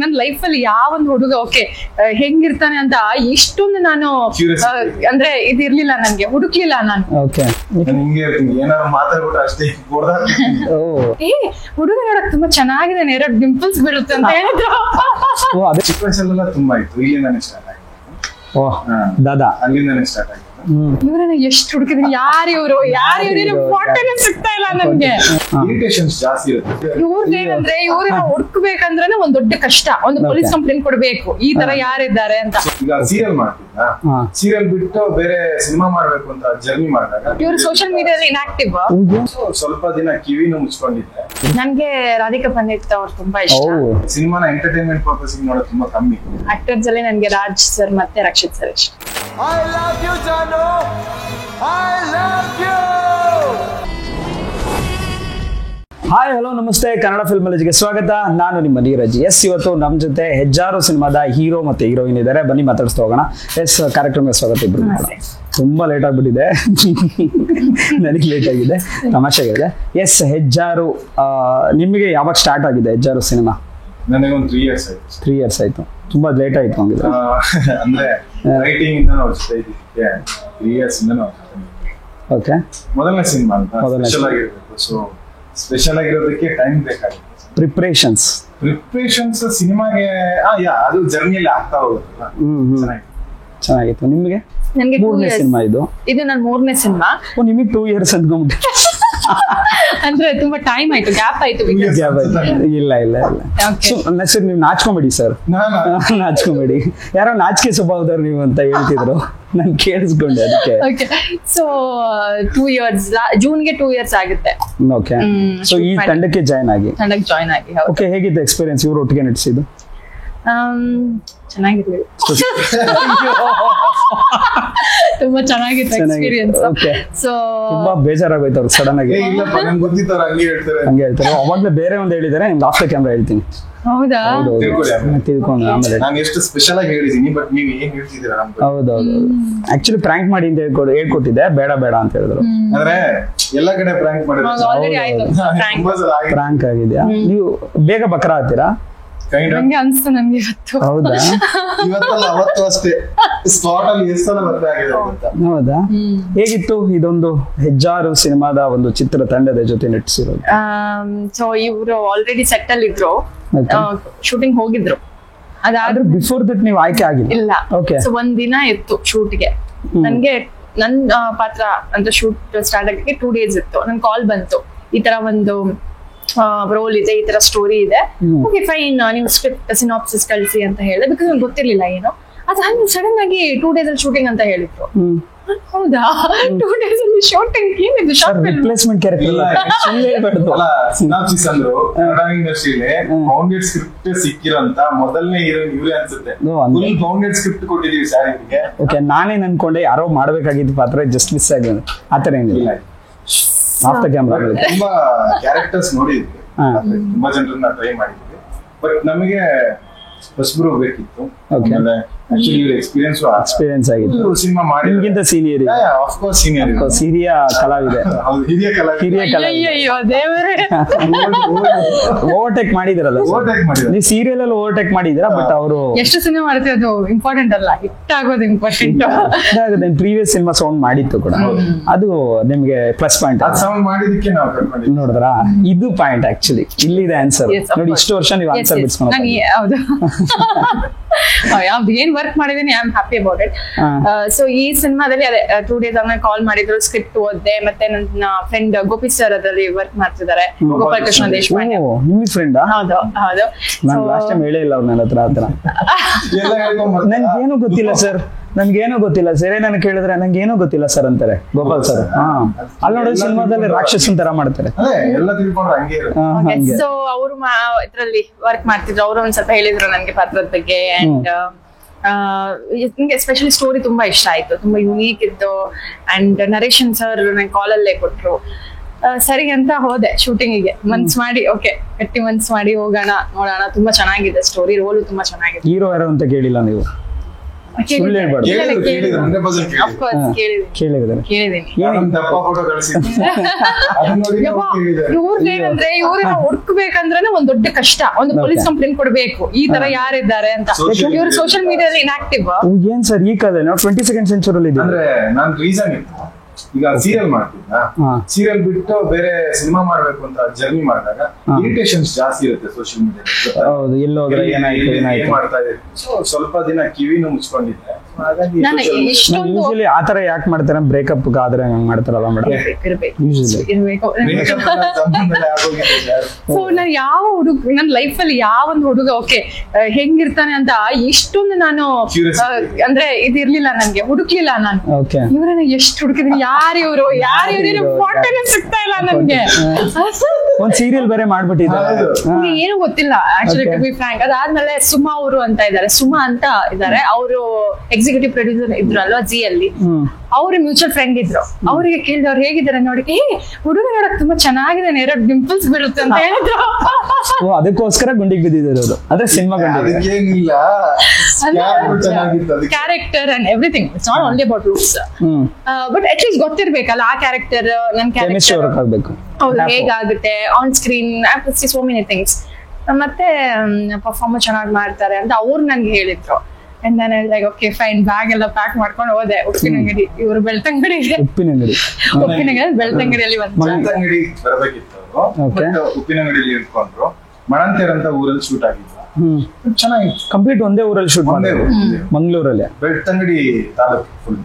ನನ್ನ ಲೈಫ್ ಅಲ್ಲಿ ಯಾವ ಒಂದು ಹುಡುಗ ಓಕೆ ಹೆಂಗಿರ್ತಾನೆ ಅಂತ ಇಷ್ಟೊಂದು ನಾನು ಅಂದ್ರೆ ಇದಿರ್ಲಿಲ್ಲ ನನ್ಗೆ, ಹುಡುಕ್ಲಿಲ್ಲ ನಾನು. ಏ ಹುಡುಗ ನೋಡಕ್ ತುಂಬಾ ಚೆನ್ನಾಗಿದೆ, ಎರಡು ಡಿಂಪಲ್ಸ್ ಬೀಳುತ್ತೆ ಅಂತ ಹೇಳಿದ್ರು. ತುಂಬಾ ಇತ್ತು, ಇಲ್ಲಿಂದಾನೆ ಸ್ಟಾರ್ಟ್ ಆಗಿದೆ. ದಾದಾ ಅಲ್ಲಿಂದಾನೆ ಸ್ಟಾರ್ಟ್ ಆಗಿದೆ. ಇವ್ರನ್ನ ಎಷ್ಟು ಹುಡುಕಿದೀನಿ, ಯಾರಿವ್ರು ಫೋಟೋನೇ ಸಿಗ್ತಾ ಇಲ್ಲ ನನ್ಗೆ. ಇವ್ರದ್ದೇನಂದ್ರೆ ಇವ್ರನ್ನ ಹುಡುಕ್ಬೇಕಂದ್ರೆ ಒಂದ್ ದೊಡ್ಡ ಕಷ್ಟ, ಒಂದು ಪೊಲೀಸ್ ಕಂಪ್ಲೇಂಟ್ ಕೊಡ್ಬೇಕು ಈ ತರ ಯಾರಿದ್ದಾರೆ ಅಂತ. ಈಗ ಸೀರಿಯಲ್ ಮಾಡ್ತಿದ್ದ, ಸೀರಿಯಲ್ ಬಿಟ್ಟು ಬೇರೆ ಸಿನಿಮಾ ಮಾಡ್ಬೇಕು ಅಂತ ಜರ್ನಿ ಮಾಡಿದಾಗ ಇವ್ರು ಸೋಷಿಯಲ್ ಮೀಡಿಯಾದಲ್ಲಿ ಇನ್ಆಕ್ಟಿವ್. ಸ್ವಲ್ಪ ದಿನ ಕಿವಿನೂ ಮುಚ್ಕೊಂಡಿದ್ದೆ. ನನ್ಗೆ ರಾಧಿಕಾ ಪಂಡಿತ್ ಅವ್ರು ತುಂಬಾ ಇಷ್ಟ. ಸಿನಿಮಾನ ಎಂಟರ್ಟೈನ್ಮೆಂಟ್ ಪರ್ಪಸ್ ನೋಡೋದು ತುಂಬಾ ಕಮ್ಮಿ. ಆಕ್ಟರ್ಸ್ ಅಲ್ಲಿ ನನ್ಗೆ ರಾಜ್ ಸರ್ ಮತ್ತೆ ರಕ್ಷಿತ್ ಸರ್ ಇಷ್ಟ. I love you, Jano. I love you. Hi hello ನಮಸ್ತೆ, ಕನ್ನಡ ಫಿಲ್ಮ್ ಕಾಲೇಜಿಗೆ ಸ್ವಾಗತ. ನಾನು ನಿಮ್ಮ ನೀರಜ್. ಎಸ್, ಇವತ್ತು ನಮ್ಮ ಜೊತೆ ಹೆಜ್ಜಾರು ಸಿನಿಮಾದ ಹೀರೋ ಮತ್ತೆ ಹೀರೋಯಿನ್ ಇದ್ದಾರೆ. ಬನ್ನಿ ಮಾತಾಡಿಸ್ತಾ ಹೋಗೋಣ. ಎಸ್, ಕಾರ್ಯಕ್ರಮಕ್ಕೆ ಸ್ವಾಗತ. ಇಬ್ರು ತುಂಬಾ ಲೇಟ್ ಆಗ್ಬಿಟ್ಟಿದೆ, ನನಗೆ ಲೇಟ್ ಆಗಿದೆ, ತಮಾಷೆಗಿದೆ. ಎಸ್, ಹೆಜ್ಜಾರು ನಿಮಗೆ ಯಾವಾಗ ಸ್ಟಾರ್ಟ್ ಆಗಿದೆ ಹೆಜ್ಜಾರು ಸಿನಿಮಾ? ನನಗೆ ಒಂದು 3 years ಆಯ್ತು. 3 years ಆಯ್ತು, ತುಂಬಾ ಲೇಟ್ ಆಯ್ತು ಹಂಗಿದ್ರೆ. ಅಂದ್ರೆ ರೈಟಿಂಗ್ ಇಂದ ನಾವು ಜೊತೆ ಇದ್ದೀವಿ 3 years ಇಂದ ನಾವು. ಓಕೆ, ಮೊದಲನೇ ಸಿನಿಮಾ ಅಂತ ಸ್ಪೆಷಲ್ ಆಗಿರಬೇಕು. ಸೊ ಸ್ಪೆಷಲ್ ಆಗಿರೋದಕ್ಕೆ ಟೈಮ್ ಬೇಕಾಗುತ್ತೆ. ಪ್ರಿಪ್ರೇಷನ್ಸ್ ಸಿನಿಮಾಗೆ ಅದು ಜರ್ನಿಯಲ್ಲಿ ಆಗ್ತಾ ಹೋಗುತ್ತಲ್ಲ. ಚೆನ್ನಾಗಿತ್ತು. ನಿಮಗೆ? ನನಗೆ 3ನೇ ಸಿನಿಮಾ ಇದು ನನ್ನ 3ನೇ ಸಿನಿಮಾ. ನಿಮಗೆ 2 years ಅಂದ್ಕೊಂಡ್ಬಿಟ್ಟೆ. ಅಂದ್ರೆ ತುಂಬಾ ಟೈಮ್ ಆಯ್ತು, ಗ್ಯಾಪ್ ಆಯ್ತು. ಇಲ್ಲ ಸರ್, ನೀವು ನಾಚ್ಕೊಂಬೇಡಿ ಸರ್, ನಾಚ್ಕೊಂಬೇಡಿ. ಯಾರೋ ನಾಚಿಕೆ ಸ್ವಭಾವದವ್ರು ನೀವು ಅಂತ ಹೇಳ್ತಿದ್ರು, ನಾನು ಕೇಳಿಸ್ಕೊಂಡೆ ಅದಕ್ಕೆ. ಸೊ 2 years, ಜೂನ್ಗೆ 2 years ಆಗುತ್ತೆ. ಓಕೆ, ಸೊ ಈ ತಂಡಕ್ಕೆ ಜಾಯ್ನ್ ಆಗಿ. ಓಕೆ, ಹೇಗಿತ್ತು ಎಕ್ಸ್ಪೀರಿಯನ್ಸ್ ಇವ್ರು ಒಟ್ಟಿಗೆ ನಟಿಸಿದ್ದು? ಚೆನ್ನಾಗಿರ್ಲಿ, ತುಂಬಾ ಚೆನ್ನಾಗಿತ್ತು ಎಕ್ಸ್ಪೀರಿಯನ್ಸ್. ಸೊ ತುಂಬಾ ಬೇಜಾರಾಗೋಯ್ತು ಅವ್ರಿಗೆ ಸಡನ್ ಆಗಿ. ಹಂಗೆ ಹೇಳ್ತಾರೆ. ಅವಾಗ್ಲೇ ಬೇರೆ ಒಂದು ಹೇಳಿದಾರೆ, ನಿಮ್ಗೆ ಆಫ್ ದ ಕ್ಯಾಮ್ರಾ ಹೇಳ್ತೀನಿ. ಹೌದಾ? ತಿಳ್ಕೊಂಡು ಆಮೇಲೆ ನಾನು ಎಷ್ಟು ಸ್ಪೆಷಲ್ ಆಗಿ ಹೇಳಿದೀನಿ, ಬಟ್ ನೀವು ಏನ್ ಹೇಳ್ತಿದ್ದೀರಾ? ಹೌದೌದು, ಆಕ್ಚುಲಿ ಪ್ರಾಂಕ್ ಮಾಡಿ ಅಂತ ಹೇಳ್ಕೊಟ್ಟಿದ್ದೆ, ಬೇಡ ಅಂತ ಹೇಳಿದ್ರು. ಅಂದ್ರೆ ಎಲ್ಲ ಕಡೆ ಪ್ರಾಂಕ್ ಪ್ರಾಂಕ್ ಆಗಿದ್ಯಾ? ನೀವು ಬೇಗ ಬಕ್ರ ಆಗ್ತೀರಾ? ನಂಗೆ ಅನ್ಸ್ತು, ನನ್ಗೆ ಇವತ್ತು. ಹೌದಾ? ಅವತ್ತು ಅಷ್ಟೇ ಸ್ಪಾಟ್ ಅಲ್ಲಿ ಎಷ್ಟು ಸಲ ಬರ್ತಾ ಆಗಿದೆ. ಹೌದಾ? ಹೇಗಿತ್ತು ಇದೊಂದು ಹೆಜ್ಜಾರು ಸಿನಿಮಾದ ಒಂದು ಚಿತ್ರ ತಂಡದ ಜೊತೆ ನಟಿಸಿರೋದು? ಸೊ ಇವ್ರು ಆಲ್ರೆಡಿ ಸೆಟ್ ಅಲ್ಲಿ ಇದ್ರು, ಶೂಟಿಂಗ್ ಹೋಗಿದ್ರು. ಅದಾದ್ರೂ ಬಿಫೋರ್ ದಟ್ ನೀವು ಆಯ್ಕೆ ಆಗಿಲ್ಲ? ಇಲ್ಲ. ಸೊ ಒಂದ್ ದಿನ ಇತ್ತು ಶೂಟ್ಗೆ. ನನ್ಗೆ ನನ್ ಪಾತ್ರ ಅಂತ ಶೂಟ್ ಸ್ಟಾರ್ಟ್ ಆಗಕ್ಕೆ 2 days ಇತ್ತು. ನನ್ ಕಾಲ್ ಬಂತು, ಈ ತರ ಒಂದು ರೋಲ್ ಇದೆ, ಈ ತರ ಸ್ಟೋರಿ ಇದೆ, ಓಕೆ ಫೈನ್, ನೀವು ಸ್ಕ್ರಿಪ್ಟ್ ಸಿನಾಪ್ಸಿಸ್ ಕಳಿಸಿ ಅಂತ ಹೇಳಿದೆ. ಬಿಕಾಸ್ ನಂಗೆ ಗೊತ್ತಿರ್ಲಿಲ್ಲ ಏನು. ಅದಾದ್ಮೇಲೆ ಸಡನ್ ಆಗಿ 2 days ಅಲ್ಲಿ ಶೂಟಿಂಗ್ ಅಂತ ಹೇಳಿದ್ರು. ಹೌದಾ? 2 days ಅಲ್ಲಿ ಶೂಟಿಂಗ್? ಏನಿದು ರಿಪ್ಲೇಸ್ಮೆಂಟ್ ಕ್ಯಾರೆಕ್ಟರ್ ಸಿನಾಪ್ಸಿಸ್ ಅಂದ್ರು ಕನ್ನಡ ಇಂಡಸ್ಟ್ರಿಲಿ ಬೌಂಡೆಡ್ ಸ್ಕ್ರಿಪ್ಟ್ ಸಿಕ್ಕಿರೋಂತ ಮೊದಲನೇ ಹೀರೋಯಿನ್ ಇವರೇ ಅನ್ಸುತ್ತೆ. ಫುಲ್ ಬೌಂಡೆಡ್ ಸ್ಕ್ರಿಪ್ಟ್ ಕೊಟ್ಟಿದೀವಿ ಸರ್ ಇವರಿಗೆ. ಓಕೆ, ನಾನೇನ್ ಅನ್ಕೊಂಡೆ ಯಾರೋ ಮಾಡ್ಬೇಕಾಗಿದ್ದ ಪಾತ್ರ ಜಸ್ಟ್ ಮಿಸ್ ಆಗಿದೆ, ಆತರ ಏನಿಲ್ಲ. ಆಫ್ ದ ಕ್ಯಾಮ್ರಾ ತುಂಬಾ ಕ್ಯಾರೆಕ್ಟರ್ಸ್ ನೋಡಿದ್ವಿ, ತುಂಬಾ ಜನರನ್ನ ಟ್ರೈ ಮಾಡಿದ್ವಿ, ಬಟ್ ನಮಗೆ ಹೊಸಬ್ರು ಬೇಕಿತ್ತು. ಎಕ್ಸ್ಪೀರಿಯನ್ಸ್ ಆಗಿತ್ತು. ಸಿನಿಮಾ ಮಾಡಿ ನಿಮ್ಗಿಂತ ಸೀನಿಯರ್, ಆಫ್ ಕೋರ್ಸ್ ಸೀನಿಯರ್, ಹಿರಿಯ ಕಲಾವಿದೆ, ಹಿರಿಯ ಕಲಾವಿದೆ. ಓವರ್ಟೇಕ್ ಮಾಡಿದಿರಲ್ಲ ನೀವು ಸೀರಿಯಲ್ ಅಲ್ಲಿ, ಓವರ್ಟೇಕ್ ಮಾಡಿದಿರಾ. ಬಟ್ ಅವರು ಎಷ್ಟು ಸಿನಿಮಾ ಮಾಡ್ತೀವಿ ಅದು ಇಂಪಾರ್ಟೆಂಟ್ ಅಲ್ಲ, ಹಿಟ್ ಆಗೋದು ಇಂಪಾರ್ಟೆಂಟ್. ಪ್ರೀವಿಯಸ್ ಸಿನಿಮಾ ಸೌಂಡ್ ಮಾಡಿತ್ತು ಕೂಡ, ಅದು ನಿಮ್ಗೆ ಪ್ಲಸ್ ಪಾಯಿಂಟ್. ಸೌಂಡ್ ಮಾಡಿದಕ್ಕೆ ನಾವು ನೋಡಿದ್ರಾ, ಇದು ಪಾಯಿಂಟ್ ಆಕ್ಚುಲಿ. ಇಲ್ಲಿದೆ ಆನ್ಸರ್ ನೋಡಿ. ಇಷ್ಟು ವರ್ಷ ನೀವು ಆನ್ಸರ್ ಬಿಡಿಸ್ಕೊಂಡು ಹೌದು. ಯಾವ್ದು ಏನ್ ವರ್ಕ್ ಮಾಡಿದೀನಿ, I am happy about it. So ಈ ಸಿನಿಮಾದಲ್ಲಿ ಅದೇ 2 days ಆದ್ಮೇಲೆ ಕಾಲ್ ಮಾಡಿದ್ರು, ಸ್ಕ್ರಿಪ್ಟ್ ಓದ್ದೆ. ಮತ್ತೆ ನನ್ನ ಫ್ರೆಂಡ್ ಗೋಪಿ ಸರ್ ಅದರಲ್ಲಿ ವರ್ಕ್ ಮಾಡ್ತಿದ್ದಾರೆ, ಗೋಪಾಲ್ ಕೃಷ್ಣ ದೇಶಪಾಂಡೆ. ನಿಮ್ಮ ಫ್ರೆಂಡ್? ಹೌದು. ನಾನು ಲಾಸ್ಟ್ ಟೈಮ್ ಹೇಳೇ ಇಲ್ಲ ಅವ್ರ ನನ್ನ ಹತ್ರ. ಆತರ ನನ್ಗೇನು ಗೊತ್ತಿಲ್ಲ ಸರ್, ನನ್ಗೇನೋ ಗೊತ್ತಿಲ್ಲ ಸರ್. ಏನನ್ನ ಕೇಳಿದ್ರೆ ನಂಗೇನೋ ಗೊತ್ತಿಲ್ಲ ಸರ್ ಅಂತಾರೆ ಗೋಪಾಲ್ ಸರ್. ಅಲ್ಲಿ ನೋಡಿದ್ರೆ ಸಿನಿಮಾದಲ್ಲಿ ರಾಕ್ಷಸನ್ ತರ ಮಾಡ್ತಾರೆ. ಸೊ ಅವರು ಇದ್ರಲ್ಲಿ ವರ್ಕ್ ಮಾಡ್ತಿದ್ರು. ಅವರು ಒಂದ್ ಸ್ವಲ್ಪ ಹೇಳಿದ್ರು ನನ್ಗೆ ಪಾತ್ರದ ಬಗ್ಗೆ. ಅಂಡ್ ನಿಮ್ಗೆ ಎಸ್ಪೆಷಲಿ ಸ್ಟೋರಿ ತುಂಬಾ ಇಷ್ಟ ಆಯ್ತು, ತುಂಬಾ ಯುನೀಕ್ ಇತ್ತು. ಅಂಡ್ ನರೇಶನ್ ಸರ್ ನಂಗೆ ಕಾಲಲ್ಲೇ ಕೊಟ್ರು. ಸರಿ ಅಂತ ಹೋದೆ ಶೂಟಿಂಗಿಗೆ, ಮನ್ಸ್ ಮಾಡಿ, ಓಕೆ ಗಟ್ಟಿ ಮನ್ಸ್ ಮಾಡಿ ಹೋಗೋಣ, ನೋಡೋಣ. ತುಂಬಾ ಚೆನ್ನಾಗಿದೆ ಸ್ಟೋರಿ, ರೋಲು ತುಂಬಾ ಚೆನ್ನಾಗಿದೆ. ಹೀರೋ ಯಾರು ಅಂತ ಕೇಳಿಲ್ಲ ನೀವು? ಸುಳ್ಳು ಹೇಳ್ಬಾರ್ದು. ಕೇಳಿದ್ರು 100% ಕೇಳಿದ್ದಾರೆ. ದಪ್ಪ ಫೋಟೋ ಕಳಿಸಿದ್ರು ಅದನ್ನ ನೋಡಿ ನಾವು ಕೇಳಿದ್ದಾರೆ. ಇವ್ರದೇನಂದ್ರೆ ಇವ್ರನ್ನ ಹುಡುಕ್ಬೇಕಂದ್ರೆ ಒಂದ್ ದೊಡ್ಡ ಕಷ್ಟ, ಒಂದು ಪೊಲೀಸ್ ಕಂಪ್ಲೇಂಟ್ ಕೊಡ್ಬೇಕು ಈ ತರ ಯಾರಿದ್ದಾರೆ ಅಂತ. ಇವ್ರು ಸೋಷಿಯಲ್ ಮೀಡಿಯಾದಲ್ಲಿ ಇನ್ಆಕ್ಟಿವ್. ಏನ್ ಸರ್ ಈ ಕಾಲ ನಾವು 22nd ಸೆಂಚುರಿಯಲ್ಲಿ ಇದ್ದೀವಿ. ಅಂದ್ರೆ ನಾನ್ ರೀಸನ್ ಇತ್ತು, ಈಗ ಸೀರಿಯಲ್ ಮಾಡ್ತಿದ್ದ, ಸೀರಿಯಲ್ ಬಿಟ್ಟು ಬೇರೆ ಸಿನಿಮಾ ಮಾಡ್ಬೇಕು ಅಂತ ಜರ್ನಿ ಮಾಡಿದಾಗ ಇರಿಟೇಷನ್ಸ್ ಜಾಸ್ತಿ ಇರುತ್ತೆ ಸೋಷಿಯಲ್ ಮೀಡಿಯಾ. ಹೌದು, ಎಲ್ಲೋದ್ರೆ ಏನಾಯ್ತು ಮಾಡ್ತಾ ಇದೆ. ಸ್ವಲ್ಪ ದಿನ ಕಿವಿನೂ ಮುಚ್ಕೊಂಡಿದ್ದೆ. ಹಾಗಾಗಿ ಯೂಶಲಿ ಆತರ ಯಾಕೆ ಮಾಡ್ತಾರೆ, ಬ್ರೇಕಪ್ ಆದ್ರೆ ಹಂಗ್ ಮಾಡ್ತಾರಲ್ಲ ಮೇಡಮ್ ಯೂಶಲಿ. ಸೊ ನಾನು ಯಾವ ಹುಡುಗ ನನ್ನ ಲೈಫ್ ಅಲ್ಲಿ ಯಾವ ಒಂದು ಹುಡುಗ ಓಕೆ ಹೆಂಗಿರ್ತಾನೆ ಅಂತ ಇಷ್ಟೊಂದು ನಾನು ಅಂದ್ರೆ ಇದಿರ್ಲಿಲ್ಲ, ನನ್ಗೆ ಹುಡುಕ್ಲಿಲ್ಲ ನಾನು. ಇವ್ರನ್ನ ಎಷ್ಟು ಹುಡುಕಿದೀನಿ, ಯಾರಿವ್ರು ಫೋಟೋನೇ ಸಿಗ್ತಾ ಇಲ್ಲ ನನ್ಗೆ. ಒಂದ್ ಸೀರಿಯಲ್ ಬೇರೆ ಮಾಡ್ಬಿಟ್ಟಿದ್ದಾರೆ, ಏನು ಗೊತ್ತಿಲ್ಲ ಆಕ್ಚುಲಿ ಟು ಬಿ ಫ್ರಾಂಕ್. ಅದಾದ್ಮೇಲೆ ಸುಮಾ ಅವರು ಅಂತ ಇದ್ದಾರೆ, ಸುಮಾ ಅಂತ ಇದ್ದಾರೆ, ಅವರು ಎಕ್ಸಿಕ್ಯೂಟಿವ್ ಪ್ರೊಡ್ಯೂಸರ್ ಇದ್ರು ಅಲ್ವಾ ಜಿ ಅಲ್ಲಿ. ಅವ್ರ ಮ್ಯೂಚುವಲ್ ಫ್ರೆಂಡ್ ಇದ್ರು. ಅವ್ರಿಗೆ ಕೇಳಿದ್ರು ಅವ್ರು ಹೇಗಿದ್ದಾರೆ ನೋಡಿ, ಹುಡುಗ ನೋಡಕ್ ತುಂಬಾ ಚೆನ್ನಾಗಿದೆ, ಎರಡು ಡಿಂಪಲ್ಸ್ ಬೀಳುತ್ತೆ ಅಂತ ಹೇಳಿದ್ರು. ಅದಕ್ಕೋಸ್ಕರ ಗುಂಡಿಗೆ ಬಿದ್ದಿದ್ದಾರೆ ಅವರು. ಅದ್ರೆ cinema character and everything, it's not only about looks. But at least ಗೊತ್ತಿರ್ಬೇಕಲ್ಲ ಆ ಕ್ಯಾರೆಕ್ಟರ್, ನನ್ ಕ್ಯಾರೆಕ್ಟರ್ ಹೌದು ಹೇಗಾಗುತ್ತೆ on screen, so many things. ಮತ್ತೆ ಪರ್ಫಾರ್ಮೆನ್ಸ್ ಚೆನ್ನಾಗಿ ಮಾಡ್ತಾರೆ ಅಂತ ಅವ್ರು ನನ್ಗೆ ಹೇಳಿದ್ರು. And then I was like, okay, fine, bag ಎಲ್ಲ ಪ್ಯಾಕ್ ಮಾಡ್ಕೊಂಡು ಹೋದೆ. ಉಪ್ಪಿನಂಗಡಿ, ಇವರು ಬೆಳ್ತಂಗಡಿ ಇದೆ, ಉಪ್ಪಿನಂಗಡಿ ಬೆಳ್ತಂಗಡಿಯಲ್ಲಿ ಬೆಳ್ತಂಗಡಿ ಬರಬೇಕಿತ್ತು ಅವರು, ಬಟ್ ಉಪ್ಪಿನಂಗಡಿಯಲ್ಲಿ ಇಟ್ಕೊಂಡ್ರು. ಮಣಂತೇರ್ ಅಂತ ಊರಲ್ಲಿ ಶೂಟ್ ಆಗಿತ್ತು, ಚೆನ್ನಾಗಿತ್ತು. ಕಂಪ್ಲೀಟ್ ಒಂದೇ ಊರಲ್ಲಿ ಶೂಟ್ ಮಾಡಿದ್ರು, ಮಂಗಳೂರಲ್ಲಿ. ಬೆಳ್ತಂಗಡಿ ತಾಲೂಕು ಫುಲ್.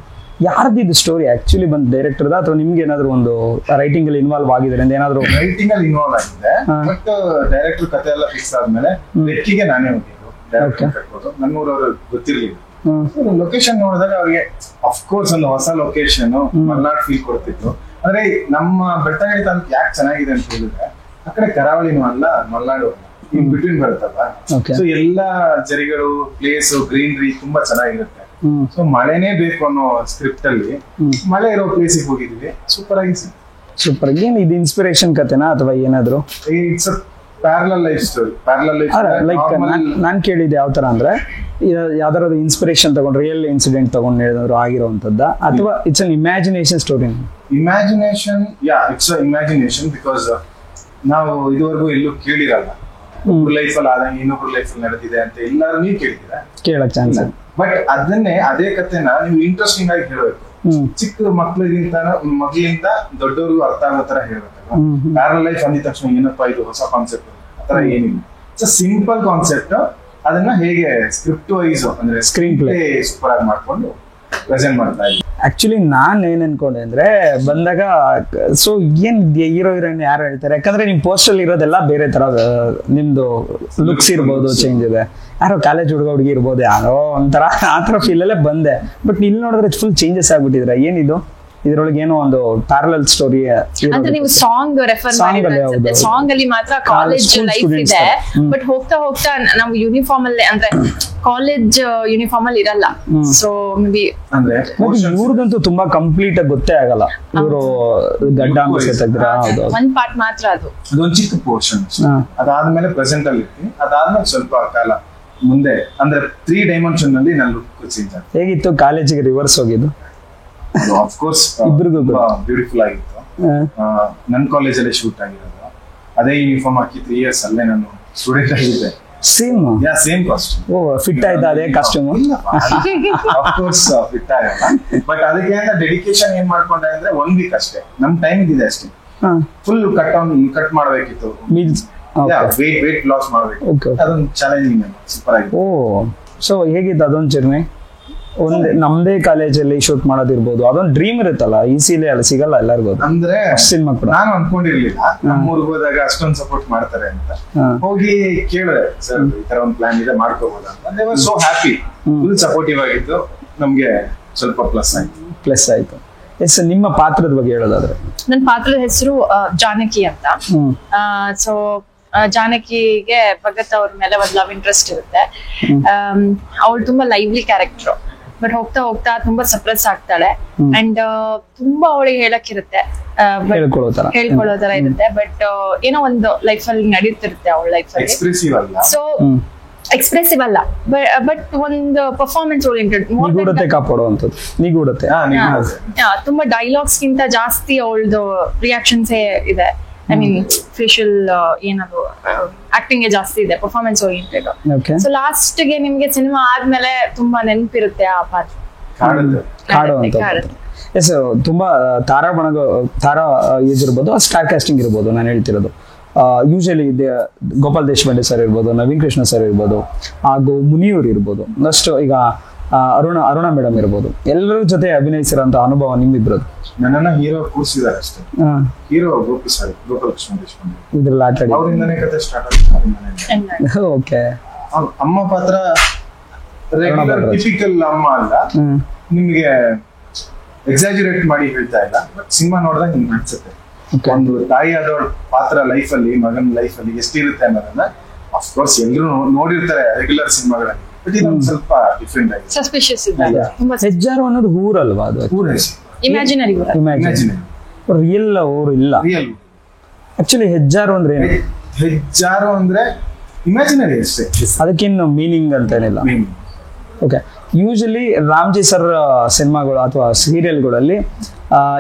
ಯಾರ್ದಿದ್ದು ಸ್ಟೋರಿ ಆಕ್ಚುಲಿ ಬಂದ್ ಡೈರೆಕ್ಟರ್ದ ಅಥವಾ ನಿಮ್ಗೆ ಏನಾದ್ರು ಒಂದು ರೈಟಿಂಗ್ ಅಲ್ಲಿ ಇನ್ವಾಲ್ವ್ ಆಗಿದೆ? ಏನಾದ್ರು ರೈಟಿಂಗ್ ಅಲ್ಲಿ ಇನ್ವಾಲ್ವ್ ಆಗಿದೆ, ಬಟ್ ಡೈರೆಕ್ಟರ್ ಕತೆ ಎಲ್ಲ ಫಿಕ್ಸ್ ಆದ್ಮೇಲೆ ಲೆಕ್ಕಿಗೆ ನಾನೇ ಹೋಗಿದ್ದು. ನನ್ನೂರವ್ರು ಗೊತ್ತಿರ್ಲಿಲ್ಲ. ಲೊಕೇಶನ್ ನೋಡಿದಾಗ ಅವ್ರಿಗೆ ಅಫ್ಕೋರ್ಸ್ ಒಂದು ಹೊಸ ಲೊಕೇಶನ್, ಮಲ್ನಾಡ್ ಫೀಲ್ ಕೊಡ್ತಿತ್ತು. ಅಂದ್ರೆ ನಮ್ಮ ಬೆಳ್ತಂಗಡಿ ತಾಲೂಕು ಯಾಕೆ ಚೆನ್ನಾಗಿದೆ ಅಂತ ಹೇಳಿದ್ರೆ, ಆ ಕಡೆ ಕರಾವಳಿನೂ ಅಲ್ಲ, ಮಲ್ನಾಡು ಇನ್ ಬಿಟ್ವೀನ್ ಬರುತ್ತಲ್ಲ. ಸೊ ಎಲ್ಲಾ ಜರಿಗಳು, ಪ್ಲೇಸ್, ಗ್ರೀನರಿ ತುಂಬಾ ಚೆನ್ನಾಗಿರುತ್ತೆ. ಸೊ ಮಳೆನೇ ಬೇಕು ಅನ್ನೋ ಸ್ಕ್ರಿಪ್ಟ್ ಅಲ್ಲಿ ಮಳೆ ಇರೋ ಪ್ಲೇಸಿಗೆ ಹೋಗಿದ್ವಿ. ಸೂಪರ್ ಆಗಿ ಏನ್ ಇದು ಇನ್ಸ್ಪಿರೇಷನ್ ಕತೆನಾ ಅಥವಾ ಏನಾದ್ರು? It's parallel life story. Like ನಾನ್ ಕೇಳಿದ್ದೆ ಯಾವ ತರ ಅಂದ್ರೆ, ಯಾವ್ದಾದ್ರು ಇನ್ಸ್ಪಿರೇಷನ್ ತಗೊಂಡು ರಿಯಲ್ ಇನ್ಸಿಡೆಂಟ್ ತಗೊಂಡು ಹೇಳಿದ್ರು ಆಗಿರೋಂಥದ್ದ, ಅಥವಾ it's an imagination story? Imagination, it's imagination. Because ನಾವು ಇದುವರೆಗೂ ಎಲ್ಲೂ ಕೇಳಿರಲ್ಲ, ಒಬ್ರು ಲೈಫ್ ಅಲ್ಲಿ ಆದಂಗೆ ಇನ್ನೊಬ್ರು ಲೈಫ್ ಅಲ್ಲಿ ನಡೆದಿದೆ ಅಂತ ಎಲ್ಲಾರು ನೀವು ಕೇಳಿದ್ದೀರಾ, ಕೇಳಕ್ ಚಾನ್ಸ್. ಬಟ್ ಅದೇ ಕಥೆನ ನೀವು ಇಂಟ್ರೆಸ್ಟಿಂಗ್ ಆಗಿ ಹೇಳ್ಬೇಕು. ಚಿಕ್ಕ ಮಕ್ಳಿಗಿಂತ ಮಗಳಿಂದ ದೊಡ್ಡವ್ರಿಗೂ ಅರ್ಥ ಆಗೋ ತರ ಹೇಳ್ಬೇಕಲ್ಲ. ಪ್ಯಾರಲಲ್ ಲೈಫ್ ಅಂದಿದ ತಕ್ಷಣ ಏನಪ್ಪಾ ಇದು ಹೊಸ ಕಾನ್ಸೆಪ್ಟ್, ಆತರ ಏನಿಲ್ಲ. It's simple concept. ಅದನ್ನ ಹೇಗೆ ಸ್ಕ್ರಿಪ್ಟ್ ವೈಸ್ ಅಂದ್ರೆ ಸ್ಕ್ರೀನ್ ಪ್ಲೇ ಸೂಪರ್ ಆಗಿ ಮಾಡ್ಕೊಂಡು ಪ್ರೆಸೆಂಟ್ ಮಾಡ್ತಾ ಇದ್ದೀನಿ. ಆಕ್ಚುಲಿ ನಾನ್ ಏನ್ ಅನ್ಕೊಂಡೆ ಅಂದ್ರೆ ಬಂದಾಗ, ಸೊ ಏನ್ ಹೀರೋ ಹೀರೋಯಿನ್ ಯಾರು ಹೇಳ್ತಾರೆ, ಯಾಕಂದ್ರೆ ನಿಮ್ ಪೋಸ್ಟರ್ ಇರೋದೆಲ್ಲ ಬೇರೆ ತರ, ನಿಮ್ದು ಲುಕ್ಸ್ ಇರ್ಬೋದು ಚೇಂಜ್ ಇದೆ, ಯಾರೋ ಕಾಲೇಜ್ ಹುಡುಗಿ ಇರ್ಬೋದು, ಯಾರೋ ಒಂಥರ ಆತರ ಫೀಲ್ ಅಲ್ಲೇ ಬಂದೆ. ಬಟ್ ಇಲ್ಲಿ ನೋಡಿದ್ರೆ ಫುಲ್ ಚೇಂಜಸ್ ಆಗ್ಬಿಟ್ಟಿದ್ರೆ, ಏನಿದು ಇದ್ರೊಳಗೆ ಏನೋ ಒಂದು ಪ್ಯಾರಲಲ್ ಸ್ಟೋರಿ ಅಂದ್ರೆ ನೀವು ಸಾಂಗ್ ರೆಫರ್ ಮಾಡಿದ್ರೆ, ಸಾಂಗ್ ಅಲ್ಲಿ ಮಾತ್ರ ಕಾಲೇಜ್ ಲೈಫ್ ಇದೆ. ಬಟ್ ಹೋಗ್ತಾ ಹೋಗ್ತಾ ನಾವು ಯೂನಿಫಾರ್ಮ್ ಅಲ್ಲಿ, ಅಂದ್ರೆ ಕಾಲೇಜ್ ಯೂನಿಫಾರ್ಮ್ ಅಲ್ಲಿ ಇರಲ್ಲ. ಸೊ ಮೇ ಅಂದ್ರೆ ಇವ್ರದಂತೂ ತುಂಬಾ ಕಂಪ್ಲೀಟ್ ಆಗಿ ಗೊತ್ತೇ ಆಗಲ್ಲ, ಇವರು ಗಡ್ಡ ಒಂದ್ ಪಾರ್ಟ್ ಮಾತ್ರ, ಅದೊಂದು ಚಿಕ್ಕ ಪೋರ್ಷನ್. ಅದಾದ್ಮೇಲೆ ಪ್ರೆಸೆಂಟ್ ಅಲ್ಲಿ ಇರ್ತೀನಿ, ಅದಾದ್ಮೇಲೆ ಸ್ವಲ್ಪ ಕಾಲ ಮುಂದೆ ಅಂದ್ರೆ 3 ಡೈಮೆನ್ಷನ್ ನಲ್ಲಿ ನನ್ನ ಲುಕ್ ಚೇಂಜ್ ಆಗುತ್ತೆ. ಹೇಗಿತ್ತು ಕಾಲೇಜಿಗೆ ರಿವರ್ಸ್ ಹೋಗಿದ್ದು? ಅಫ್ಕೋರ್ಸ್ ಬ್ಯೂಟಿಫುಲ್ ಆಗಿತ್ತು. ನನ್ನ ಕಾಲೇಜಲ್ಲಿ ಶೂಟ್ ಆಗಿರೋದು, ಅದೇ ಯೂನಿಫಾರ್ಮ್ ಹಾಕಿ 3 years ಅಲ್ಲೇ ನಾನು ಸ್ಟೂಡೆಂಟ್ ಆಗಿದ್ದೆ. Same costume. ಫಿಟ್ ಆಯ್ತಾ ಅದೇ ಕಾಸ್ಟ್ಯೂಮ್? ಅಫ್ಕೋರ್ಸ್ ಫಿಟ್ ಆಗಲ್ಲ, ಬಟ್ ಅದಕ್ಕೆ ಅಂತ ಡೆಡಿಕೇಶನ್ ಏನ್ ಮಾಡ್ಕೊಂಡೆ ಅಂದ್ರೆ 1 week ಅಷ್ಟೇ, ನಮ್ ಟೈಮ್ ಇದೆ ಅಷ್ಟೇ. ಫುಲ್ ಕಟ್ ಮಾಡ್ಬೇಕಿತ್ತು, ವೇಟ್ ಲಾಸ್ ಮಾಡ್ಬೇಕು. ಅದೊಂದು ಚಾಲೆಂಜಿಂಗ್, ಸೂಪರ್ ಆಗಿತ್ತು. ಸೊ ಹೇಗಿತ್ತು ಅದೊಂದು ಜರ್ನಿ? ನಮ್ದೇ ಕಾಲೇಜಲ್ಲಿ ಶೂಟ್ ಮಾಡೋದಿರ್ಬೋದು, ಅದೊಂದು ಡ್ರೀಮ್ ಇರುತ್ತಲ್ಲ, ಈಸಿಲಿ ಅಲ್ಲಿ ಸಿಗಲ್ಲ ಎಲ್ಲರಿಗೂ. ಅಂದ್ರೆ ನಾನು ಅನ್ಕೊಂಡಿರ್ಲಿಲ್ಲ ನಮ್ಮೂರ್ಗೆ ಹೋದಾಗ ಅಷ್ಟೊಂದು ಸಪೋರ್ಟ್ ಮಾಡ್ತಾರೆ ಅಂತ. ಹೋಗಿ ಕೇಳಿದೆ, ಸರ್ ಈ ತರ ಒಂದು ಪ್ಲಾನ್ ಇದೆ, ಮಾಡ್ಕೋಬಹುದಾ ಅಂತ. They were so happy, full supportive ಆಗಿತ್ತು. ನಮ್ಗೆ ಸ್ವಲ್ಪ ಪ್ಲಸ್ ಆಯ್ತು. ಎಸ್, ನಿಮ್ಮ ಪಾತ್ರದ ಬಗ್ಗೆ ಹೇಳೋದಾದ್ರೆ? ನನ್ನ ಪಾತ್ರದ ಹೆಸರು ಜಾನಕಿ ಅಂತ. ಸೊ ಜಾನಕಿಗೆ ಭಗತ್ ಅವ್ರ ಮೇಲೆ ಒಂದು ಲವ್ ಇಂಟ್ರೆಸ್ಟ್ ಇರುತ್ತೆ. ಅವಳು ತುಂಬಾ ಲೈವ್ಲಿ ಕ್ಯಾರೆಕ್ಟರ್, ಬಟ್ ಹೋಗ್ತಾ ಹೋಗ್ತಾ ತುಂಬಾ ಸಪ್ರೆಸ್ ಆಗ್ತಾಳೆ. ಅಂಡ್ ತುಂಬಾ ಅವಳಿಗೆ ಹೇಳಕ್ಕಿರುತ್ತೆ, ಹೇಳ್ಕೊಳ್ಳೋ ತರ ಇರುತ್ತೆ. ಬಟ್ ಏನೋ ಒಂದು ಲೈಫ್ ಅಲ್ಲಿ ನಡೀತಿರುತ್ತೆ ಅವಳ ಲೈಫ್ ಅಲ್ಲಿ. ಸೊ ಎಕ್ಸ್ಪ್ರೆಸಿವ್ ಅಲ್ಲ, ಬಟ್ ಒಂದು ಪರ್ಫಾರ್ಮೆನ್ಸ್ ಓರಿಯೆಂಟೆಡ್. ನಿಗೂಢತೆ ಕಾಪಾಡುವಂಥದ್ದು. ನಿಗೂಢತೆ ತುಂಬಾ ಡೈಲಾಗ್ಸ್ ಗಿಂತ ಜಾಸ್ತಿ ಅವಳದು ರಿಯಾಕ್ಷನ್ಸ್ ಇದೆ. ಐ ಮೀನ್ ಫೇಶಿಯಲ್ ಏನದು ಆಕ್ಟಿಂಗ್ ಜಾಸ್ತಿ ಇದೆ, ಪರ್ಫಾರ್ಮೆನ್ಸ್ ಓರಿಯೆಂಟೆಡ್. ಸೊ ಲಾಸ್ಟ್ ಗೆ ನಿಮ್ಗೆ ಸಿನಿಮಾ ಆದ್ಮೇಲೆ ತುಂಬಾ ನೆನಪಿರುತ್ತೆ ಆ ಪಾತ್ರ. ಎಸ್, ತುಂಬಾ ತಾರಾ ಏಜ್ ಇರ್ಬೋದು, ಸ್ಟಾರ್ ಕಾಸ್ಟಿಂಗ್ ಇರ್ಬೋದು. ನಾನು ಹೇಳ್ತಿರೋದು ಯೂಶಲಿ ಗೋಪಾಲ್ ದೇಶಪಾಂಡೆ ಸರ್ ಇರ್ಬೋದು, ನವೀನ್ ಕೃಷ್ಣ ಸರ್ ಇರ್ಬೋದು, ಹಾಗೂ ಮುನಿಯೂರ್ ಇರ್ಬೋದು, ನೆಕ್ಸ್ಟ್ ಈಗ ಅರುಣ ಮೇಡಮ್ ಇರ್ಬೋದು. ಎಲ್ಲರ ಜೊತೆ ಅಭಿನಯಿಸಿರೋಂಥ ಅನುಭವ ನಿಮ್ಮಿಬ್ರದ್ದು? ನನ್ನನ್ನ ಹೀರೋ ಕೂರಿಸಿದ್ದಾರೆ ಅಷ್ಟೇ. ಹೀರೋ ಗೋಪಾಲ್ ಕೃಷ್ಣ ದೇಶಪಾಂಡೆ ಇದ್ರಲ್ಲಿ ಆಟ ಆಡಿ ಅವರಿಂದನೇ ಕತೆ ಸ್ಟಾರ್ಟ್. ಓಕೆ. ಅಮ್ಮ ಪಾತ್ರ ರೆಗ್ಯುಲರ್ ಟಿಪಿಕಲ್ ಅಮ್ಮ ಅಲ್ಲ, ನಿಮ್ಗೆ ಎಕ್ಸಾಜುರೇಟ್ ಮಾಡಿ ಹೇಳ್ತಾ ಇಲ್ಲ, ಬಟ್ ಸಿನಿಮಾ ನೋಡಿದಾಗ ನಿಮ್ಗೆ ಅನ್ಸುತ್ತೆ ಒಂದು ತಾಯಿ ಆದವಳ ಪಾತ್ರ ಲೈಫ್ ಅಲ್ಲಿ, ಮಗನ ಲೈಫ್ ಅಲ್ಲಿ ಎಷ್ಟಿರುತ್ತೆ ಅನ್ನೋದನ್ನ ಅಫ್ಕೋರ್ಸ್ ಎಲ್ಲರೂ ನೋಡಿರ್ತಾರೆ ರೆಗ್ಯುಲರ್ ಸಿನಿಮಾಗಳಲ್ಲಿ, ಬಟ್ ಇದೊಂದು ಸ್ವಲ್ಪ ಡಿಫ್ರೆಂಟ್ ಆಗಿದೆ. ಸಸ್ಪಿಷಿಯಸ್ ಹೆಜ್ಜಾರು ಅನ್ನೋದು ಊರಲ್ವಾ? ಅದು ಇಮ್ಯಾಜಿನರಿ ರಿಯಲ್ ಊರು ಇಲ್ಲ. ಆಕ್ಚುಲಿ ಹೆಜ್ಜಾರು ಅಂದ್ರೆ ಹೆಜ್ಜಾರು ಅಂದ್ರೆ ಇಮ್ಯಾಜಿನರಿ ಅಷ್ಟೇ, ಅದಕ್ಕೇನು ಮೀನಿಂಗ್ ಅಂತ ಏನಿಲ್ಲ. ಓಕೆ. ಯೂಶಲಿ ರಾಮ್ಜಿ ಸರ್ ಸಿನಿಮಾಗಳು ಅಥವಾ ಸೀರಿಯಲ್ಗಳಲ್ಲಿ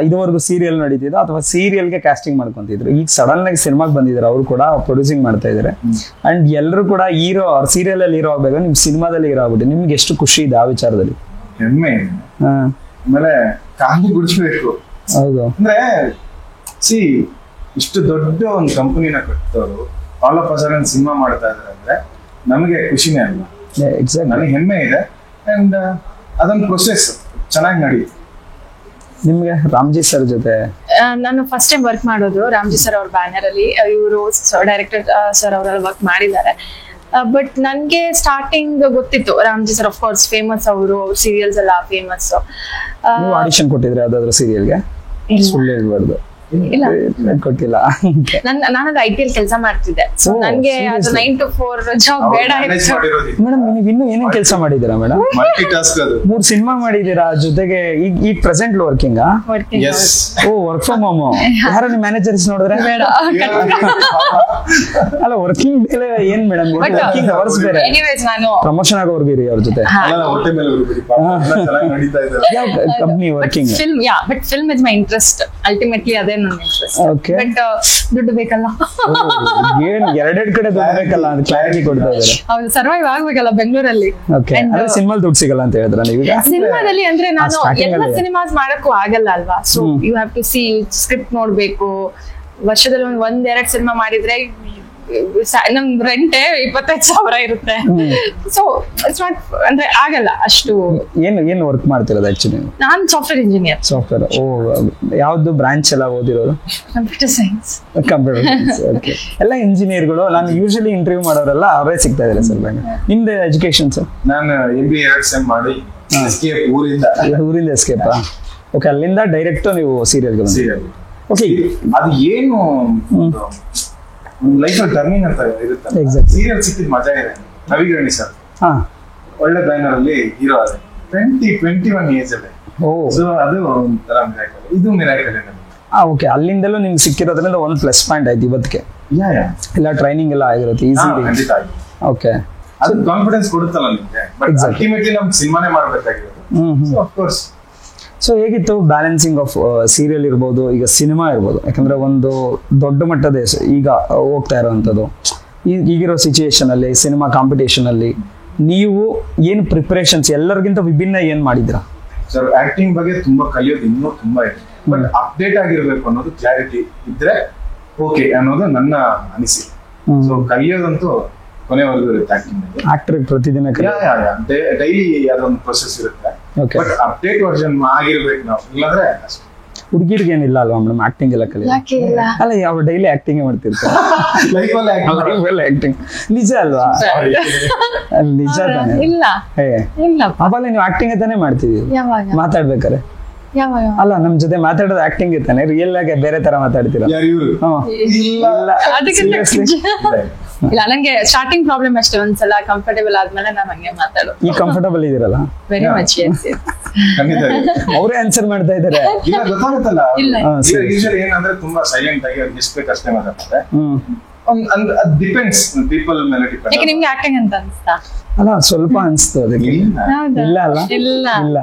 ಇದುವರೆಗೂ ಸೀರಿಯಲ್ ನಡೀತಿದ್ರು ಅಥವಾ ಸೀರಿಯಲ್ಗೆ ಕಾಸ್ಟಿಂಗ್ ಮಾಡ್ಕೊಂತಿದ್ರು. ಈಗ ಸಡನ್ ಆಗಿ ಸಿನಿಮಾಗೆ ಬಂದಿದ್ದಾರೆ, ಅವರು ಕೂಡ ಪ್ರೊಡ್ಯೂಸಿಂಗ್ ಮಾಡ್ತಾ ಇದ್ದಾರೆ. ಅಂಡ್ ಎಲ್ಲರೂ ಕೂಡ ಹೀರೋ ಸೀರಿಯಲ್ ಅಲ್ಲಿ ಹೀರೋ ಆಗ್ಬೇಕು, ನಿಮ್ ಸಿನಿಮಾದಲ್ಲಿ ಹೀರೋ ಆಗ್ಬಿಟ್ಟು ನಿಮ್ಗೆ ಎಷ್ಟು ಖುಷಿ ಇದೆ ಆ ವಿಚಾರದಲ್ಲಿ? ಹೆಮ್ಮೆ. ಆಮೇಲೆ ಕಾಲು ಗುಡಿಸ್ಬೇಕು. ಹೌದು. ಅಂದ್ರೆ ಇಷ್ಟು ದೊಡ್ಡ ಒಂದು ಕಂಪನಿನ ಕಟ್ಟೋರು all of us sudden cinema ಮಾಡ್ತಾ ಇದಾರೆ ಅಂದ್ರೆ ನಮಗೆ ಖುಷಿನೇ ಅಲ್ಲ. ನನಗೆ ಹೆಮ್ಮೆ ಇದೆ. ಅಂಡ್ ಅದೊಂದು ಪ್ರೊಸೆಸ್ ಚೆನ್ನಾಗಿ ನಡೀತು. ನಿಮ್ಗೆ ರಾಮ್ಜಿ ಸರ್ ಜೊತೆ ನಾನು ಫಸ್ಟ್ ಟೈಮ್ ವರ್ಕ್ ಮಾಡೋದು ರಾಮ್ಜಿ ಸರ್ ಅವ್ರ ಬ್ಯಾನರ್ ಅಲ್ಲಿ. ಇವರು ಡೈರೆಕ್ಟರ್ ಸರ್ ಅವರೆಲ್ಲ ವರ್ಕ್ ಮಾಡಿದ್ದಾರೆ. ಬಟ್ ನನ್ಗೆ ಸ್ಟಾರ್ಟಿಂಗ್ ಗೊತ್ತಿತ್ತು Ramji sir, of course famous, ಅವರು ಸೀರಿಯಲ್ಸ್ ಎಲ್ಲ ಫೇಮಸ್. ಆಡಿಷನ್ ಕೊಟ್ಟಿದ್ರೆ ಯಾವ್ದಾದ್ರು ಸೀರಿಯಲ್ಗೆ? ಸುಳ್ಳು ಹೇಳ್ಬಾರ್ದು. ಇಲ್ಲ, ಕೊಟ್ಟಿಲ್ಲ. ನಾನದು IPL ಕೆಲಸ ಮಾಡ್ತಿದ್ದೆ. ಸೊ ನನ್ಗೆ ಅದು 9 to 4 ಜಾಬ್ ಬೇಡ ಇತ್ತು. ಮೇಡಮ್, ನೀವು ಇನ್ನೂ ಏನೇನು ಕೆಲಸ ಮಾಡಿದ್ದೀರಾ ಮೇಡಮ್? Multi task. ಅದು 3 ಸಿನಿಮಾ ಮಾಡಿದ್ದೀರಾ, ಜೊತೆಗೆ ಈಗ ಪ್ರೆಸೆಂಟ್ ವರ್ಕಿಂಗ್? ಓ, ವರ್ಕ್ ಫ್ರಮ್ ಹೋಮ್. ಯಾರು ನಿಮ್ಮ ಮ್ಯಾನೇಜರ್ಸ್ ನೋಡಿದ್ರೆ? ಬೇಡ, ಅಲ್ಲ, ವರ್ಕಿಂಗ್ ಮೇಲೆ ಏನ್ ಮೇಡಮ್, ವರ್ಕಿಂಗ್ ಅವರ್ಸ್ ಬೇರೆ. ಎನಿವೇಸ್ ನಾನು ಪ್ರಮೋಷನ್ ಆಗೋರ್ಗಿರಿ ಅವ್ರ ಜೊತೆ. ಹೊಟ್ಟೆ ಮೇಲೆ ನಡೀತಾ ಇದೆ company working. Film, but film is my interest. Ultimately ಅದೇ ನನ್ನ ಇಂಟ್ರೆಸ್ಟ್. ಬಟ್ ದುಡ್ಡು ಬೇಕಲ್ಲ. ಏನ್ ಎರಡೆರಡು ಕಡೆ ದುಡ್ಡು ಬೇಕಲ್ಲ ಅಂತ ಕ್ಲಾರಿಟಿ ಕೊಡ್ತಾ ಇದ್ದಾರೆ. ಹೌದು, ಸರ್ವೈವ್ ಆಗ್ಬೇಕಲ್ಲ ಬೆಂಗಳೂರಲ್ಲಿ. ಸಿನಿಮಾಲ್ ದುಡ್ಡು ಸಿಗಲ್ಲ ಅಂತ ಹೇಳಿದ್ರ ನೀವು? ಸಿನಿಮಾದಲ್ಲಿ ಅಂದ್ರೆ ನಾನು ಎಲ್ಲ ಸಿನಿಮಾಸ್ ಮಾಡಕ್ಕೂ ಆಗಲ್ಲ ಅಲ್ವಾ. So you have to see, script ನೋಡ್ಬೇಕು. ವರ್ಷದಲ್ಲಿ ಒಂದೆರಡು ಸಿನಿಮಾ ಮಾಡಿದ್ರೆ ನಮ್ ರೆಂಟ್ 25,000 ಇರುತ್ತೆ. ಸೊ ಇಟ್ಸ್ ನಾಟ್, ಅಂದ್ರೆ ಆಗಲ್ಲ ಅಷ್ಟು. ಏನು ವರ್ಕ್ ಮಾಡ್ತಿರೋದು ಆಕ್ಚುಲಿ? ನಾನು ಸಾಫ್ಟ್ವೇರ್ ಇಂಜಿನಿಯರ್. ಸಾಫ್ಟ್ವೇರ್. ಓ, ಯಾವ್ದು ಬ್ರಾಂಚ್ ಎಲ್ಲ ಓದಿರೋದು? Computer science. Computer science. Okay. ಎಲ್ಲ ಇಂಜಿನಿಯರ್ಗಳು ನಾನು ಯೂಶಲಿ ಇಂಟರ್ವ್ಯೂ ಮಾಡೋರೆಲ್ಲ ಅವರೇ ಸಿಗ್ತಾ ಇದ್ದಾರೆ ಸರ್. ನಿಮ್ದು ಎಜುಕೇಶನ್ ಸರ್? ನಾನು MBA 2 ಸೆಮ್ ಮಾಡಿ ಊರಿಂದ ಎಸ್ಕೇಪ್. ಓಕೆ, ಅಲ್ಲಿಂದ ಡೈರೆಕ್ಟ್ ನೀವು ಸೀರಿಯಲ್ಗೆ ಬಂದ್ರಿ. ಓಕೆ, ಅದು ಏನು ಲೈಫ್ ಅಲ್ಲಿ ಟರ್ನಿಂಗ್ ಅಂತ ಇರುತ್ತೆ. ಸೀರಿಯಲ್ ಸಿಕ್ಕಿದ ಮಜಾ ಇದೆ. ನವಿಗರಣಿ ಸರ್ ಒಳ್ಳೆ ಬ್ಯಾನರ್ ಅಲ್ಲಿ ಹೀರೋ ಆದ್ರೆ 21 ಏಜ್ ಅಲ್ಲಿ. ಸೊ ಅದು ಒಂಥರ ಮಿರಾಕಲ್. ಇದು ಮಿರಾಕಲ್. ಓಕೆ, ಅಲ್ಲಿಂದಲೂ ನಿಮ್ಗೆ ಸಿಕ್ಕಿರೋದ್ರಿಂದ ಒಂದು ಪ್ಲಸ್ ಪಾಯಿಂಟ್ ಆಯ್ತು ಇವತ್ತಿಗೆ. ಎಲ್ಲ ಟ್ರೈನಿಂಗ್ ಎಲ್ಲ ಆಗಿರುತ್ತೆ ಈಸಿ. ಓಕೆ, ಅದು ಕಾನ್ಫಿಡೆನ್ಸ್ ಕೊಡುತ್ತಲ್ಲ ನಿಮ್ಗೆ. ಬಟ್ ಅಲ್ಟಿಮೇಟ್ಲಿ ನಮ್ಗೆ ಸಿನಿಮಾನೇ ಮಾಡ್ಬೇಕಾಗಿರೋದು. Of course. ಸೊ ಹೇಗಿತ್ತು ಬ್ಯಾಲೆನ್ಸಿಂಗ್ ಆಫ್ ಸೀರಿಯಲ್ ಇರ್ಬೋದು, ಈಗ ಸಿನಿಮಾ ಇರ್ಬೋದು? ಯಾಕಂದ್ರೆ ಒಂದು ದೊಡ್ಡ ಮಟ್ಟದ ಈಗ ಹೋಗ್ತಾ ಇರೋವಂಥದ್ದು ಈಗಿರೋ ಸಿಚುಯೇಷನ್ ಅಲ್ಲಿ, ಸಿನಿಮಾ ಕಾಂಪಿಟೇಷನ್ ಅಲ್ಲಿ ನೀವು ಏನು ಪ್ರಿಪರೇಷನ್ಸ್ ಎಲ್ಲರಿಗಿಂತ ವಿಭಿನ್ನ ಏನ್ ಮಾಡಿದ್ರಾ ಸರ್? ಆಕ್ಟಿಂಗ್ ಬಗ್ಗೆ ತುಂಬಾ ಕಲಿಯೋದು ಇನ್ನೂ ತುಂಬಾ ಇದೆ. ಬಟ್ ಅಪ್ಡೇಟ್ ಆಗಿರ್ಬೇಕು ಅನ್ನೋದು, ಕ್ಲಾರಿಟಿ ಇದ್ರೆ ಓಕೆ ಅನ್ನೋದು ನನ್ನ ಅನಿಸಿಕೆ. ಸೊ ಕಲಿಯೋದಂತೂ ಕೊನೆವರೆಗೂ ಇರುತ್ತೆ ಆಕ್ಟಿಂಗ್. ಆಕ್ಟರ್ ಪ್ರತಿದಿನ ಡೈಲಿ ಅದೊಂದು ಪ್ರೊಸೆಸ್ ಇರುತ್ತೆ. ಬಟ್ ಅಪ್ಡೇಟ್ ವರ್ಷನ್ ಆಗಿರ್ಬೇಕು ನಾವು, ಇಲ್ಲಾಂದ್ರೆ ಹುಡುಗಿರ್ಗೆ ಏನಿಲ್ಲ ಅಲ್ವಾ ಮೇಡಮ್ ಆಕ್ಟಿಂಗ್ ಎಲ್ಲ ಕಲಿಯೋದು? ಅಲ್ಲ, ಯಾವ ಡೈಲಿ ಆಕ್ಟಿಂಗ್ ಮಾಡ್ತಿರ್ತಾರೆ ಲೈಫಲ್ಲಿ ಆಕ್ಟಿಂಗ್. ನಿಜ ಅಲ್ವಾ? ನಿಜ ತಾನೆ? ಅವಾಗ ನೀವು ಆಕ್ಟಿಂಗ್ ತಾನೇ ಮಾಡ್ತಿದೀವಿ ಮಾತಾಡ್ಬೇಕಾರೆ. ಅಲ್ಲ, ನಮ್ ಜೊತೆ ಮಾತಾಡೋದು ಆಕ್ಟಿಂಗ್ ತಾನೆ, ರಿಯಲ್ ಆಗಿ ಬೇರೆ ತರ ಮಾತಾಡ್ತೀರಾ? ಇಲ್ಲ, ನಂಗೆ ಸ್ಟಾರ್ಟಿಂಗ್ ಪ್ರಾಬ್ಲಮ್ ಅಷ್ಟೇ. ಒಂದ್ಸಲ ಕಂಫರ್ಟೇಬಲ್ ಆದ್ಮೇಲೆ ನಾನು ಹಂಗೆ ಮಾತಾಡೋದು. ಈ ಕಂಫರ್ಟಬಲ್ ಇದೀರಲ್ಲ? Very much. ಅವರೇ ಆನ್ಸರ್ ಮಾಡ್ತಾ ಇದಾರೆ. ಗೊತ್ತಾಗುತ್ತಲ್ಲ. ಯೂಶಲಿ ಏನಂದ್ರೆ ತುಂಬಾ ಸೈಲೆಂಟ್ ಆಗಿ ಎಷ್ಟ್ ಬೇಕು ಅಷ್ಟೇ ಮಾತಾಡ್ತಾರೆ. ಡಿಪೆಂಡ್ಸ್ ಪೀಪಲ್ ಮೇಲೆ ಯಾಕೆ ಡಿಪೆಂಡ್. ನಿಮ್ಗೆ ಆಕ್ಟಿಂಗ್ ಅಂತ ಅನ್ಸ್ತಾ? ಅಲ್ಲ ಸ್ವಲ್ಪ ಅನ್ಸ್ತು ಅದಕ್ಕೆ. ಹೌದಾ? ಇಲ್ಲ ಅಲ್ಲ ಇಲ್ಲ ಇಲ್ಲ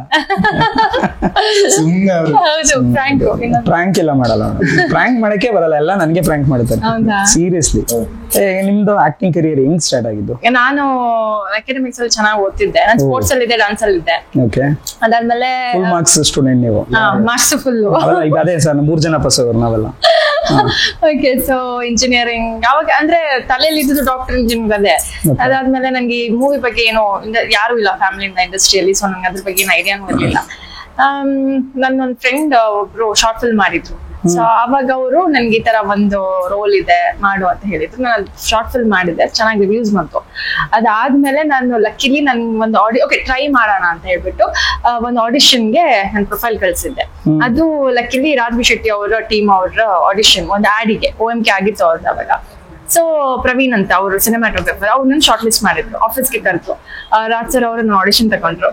ಸುಮ್ಮನೆ ಅವರು ಹೌದು ಫ್ರಾಂಕ್ ಪ್ರಾಂಕ್ ಎಲ್ಲ ಮಾಡಲ್ಲ. ಪ್ರಾಂಕ್ ಮಾಡಕ್ಕೆ ಬರಲ್ಲ, ಎಲ್ಲ ನನ್ಗೆ ಪ್ರಾಂಕ್ ಮಾಡ್ತಾರೆ ಹೌದಾ? ಸೀರಿಯಸ್ಲಿ. ನಿಮ್ದು ಆಕ್ಟಿಂಗ್ ಕರಿಯರ್ ಹೆಂಗ್ ಸ್ಟಾರ್ಟ್ ಆಗಿದ್ದು? ನಾನು ಅಕಾಡೆಮಿಕ್ಸ್ ಅಲ್ಲಿ ಚೆನ್ನಾಗಿ ಓದ್ತಿದ್ದೆ. ನಾನು ಸ್ಪೋರ್ಟ್ಸ್ ಅಲ್ಲಿ ಇದ್ದೆ, ಡಾನ್ಸ್ ಅಲ್ಲಿ ಇದ್ದೆ. ಓಕೆ, ಅದಾದ್ಮೇಲೆ ಫುಲ್ ಮಾರ್ಕ್ಸ್ ಸ್ಟೂಡೆಂಟ್ ನೀವು? Marks full. ಅವೆಲ್ಲ ಈಗ ಅದೇ ಸರ್ 3 ಜನ ಪಾಸ್ ಆಗೋರು ನಾವೆಲ್ಲ. ಓಕೆ, ಸೊ ಇಂಜಿನಿಯರಿಂಗ್ ಅವಾಗ ಅಂದ್ರೆ ತಲೆಯಲ್ಲಿ ಇದ್ದು ಡಾಕ್ಟರ್ ಇಂಜಿನಿಯರಿಂಗ್ ಅದೇ. ಅದಾದ್ಮೇಲೆ ನಂಗೆ ಈ ಮೂವಿ ಬಗ್ಗೆ ಏನೋ ಯಾರು ಇಲ್ಲ ಫ್ಯಾಮಿಲಿಯಿಂದ ಇಂಡಸ್ಟ್ರಿಯಲ್ಲಿ, ಸೊ ನಂಗೆ ಅದ್ರ ಬಗ್ಗೆ ಏನು ಐಡಿಯಾನು ಇರಲಿಲ್ಲ. ನನ್ನ ಫ್ರೆಂಡ್ ಒಬ್ರು ಶಾರ್ಟ್ ಫಿಲ್ಮ್ ಮಾಡಿದ್ರು. ಸೊ ಅವಾಗ ಅವರು ನನ್ಗೆ ಈ ತರ ಒಂದು ರೋಲ್ ಇದೆ ಮಾಡು ಅಂತ ಹೇಳಿದ್ರು. ನಾನು ಶಾರ್ಟ್ ಫಿಲ್ಮ್ ಮಾಡಿದ್ದೆ, ಚೆನ್ನಾಗಿ ರಿವ್ಯೂಸ್ ಬಂತು. ಅದಾದ್ಮೇಲೆ ನಾನು ಲಕ್ಕಿಲಿ ನನ್ ಒಂದು ಓಕೆ ಟ್ರೈ ಮಾಡೋಣ ಅಂತ ಹೇಳ್ಬಿಟ್ಟು ಒಂದು ಆಡಿಷನ್ಗೆ ನನ್ನ ಪ್ರೊಫೈಲ್ ಕಳ್ಸಿದ್ದೆ. ಅದು ಲಕ್ಕಿಲಿ ರಾಜ್ವಿ ಶೆಟ್ಟಿ ಅವರ ಟೀಮ್ ಅವರ ಆಡಿಷನ್ ಒಂದು ಆಡಿಗೆ OMK ಆಗಿತ್ತು ಅವ್ರದ್ದು ಅವಾಗ. ಸೊ ಪ್ರವೀಣ್ ಅಂತ ಅವರು ಸಿನಿಮಾಟೋಗ್ರಫರ್, ಅವ್ರು ನನ್ನ ಶಾರ್ಟ್ ಲಿಸ್ಟ್ ಮಾಡಿದ್ರು, ಆಫೀಸ್ಗೆ ಕರೆದ್ರು. ರಾಜ್ ಸರ್ ಅವರು ನನ್ನ ಆಡಿಷನ್ ತಗೊಂಡ್ರು.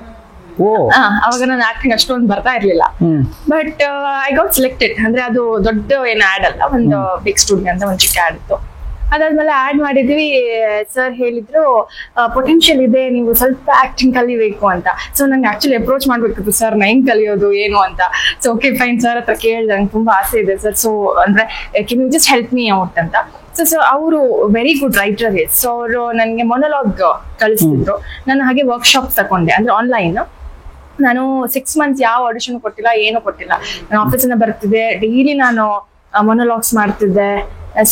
ಅವಾಗ ನಾನು ಆಕ್ಟಿಂಗ್ ಅಷ್ಟೊಂದು ಬರ್ತಾ ಇರ್ಲಿಲ್ಲ, ಬಟ್ ಐ ಗಾಟ್ ಸೆಲೆಕ್ಟೆಡ್. ಅಂದ್ರೆ ಅದು ದೊಡ್ಡ ಏನು ಆಡ್ ಅಲ್ಲ, ಒಂದು ಬಿಗ್ ಸ್ಟುಡಿಯೋ ಅಂತ ಒಂದು ಚಿಕ್ಕ ಆಡ್ ಇತ್ತು. ಅದಾದ್ಮೇಲೆ ಆಡ್ ಮಾಡಿದ್ವಿ. ಸರ್ ಹೇಳಿದ್ರು ಪೊಟೆನ್ಶಿಯಲ್ ಇದೆ, ನೀವು ಸ್ವಲ್ಪ ಆಕ್ಟಿಂಗ್ ಕಲಿಬೇಕು ಅಂತ. ಸೊ ನಂಗೆ ಆಕ್ಚುಲಿ ಅಪ್ರೋಚ್ ಮಾಡ್ಬೇಕಿತ್ತು ಸರ್ ನ ಹೆಂಗ್ ಕಲಿಯೋದು ಏನು ಅಂತ. ಸೊ ಓಕೆ ಫೈನ್ ಸರ್ ಹತ್ರ ಕೇಳಿದೆ, ನಂಗೆ ತುಂಬಾ ಆಸೆ ಇದೆ ಸರ್, ಸೊ ಅಂದ್ರೆ can you just help me out ಅಂತ. ಸೊ ಅವರು ವೆರಿ ಗುಡ್ ರೈಟರ್. ಸೊ ಅವರು ನನಗೆ ಮೊನೋಲಾಗ್ ಕಳಿಸ್ತಿದ್ರು. ನಾನು ಹಾಗೆ ವರ್ಕ್ಶಾಪ್ ತಗೊಂಡೆ, ಅಂದ್ರೆ ಆನ್ಲೈನ್. ನಾನು 6 months ಯಾವ ಆಡಿಷನ್ ಕೊಟ್ಟಿಲ್ಲ, ಏನು ಕೊಟ್ಟಿಲ್ಲ. ನಾನು ಆಫೀಸಿಂದ ಬರ್ತಿದ್ದೆ, ಡೈಲಿ ನಾನು ಮೊನೋಲಾಗ್ಸ್ ಮಾಡ್ತಿದ್ದೆ.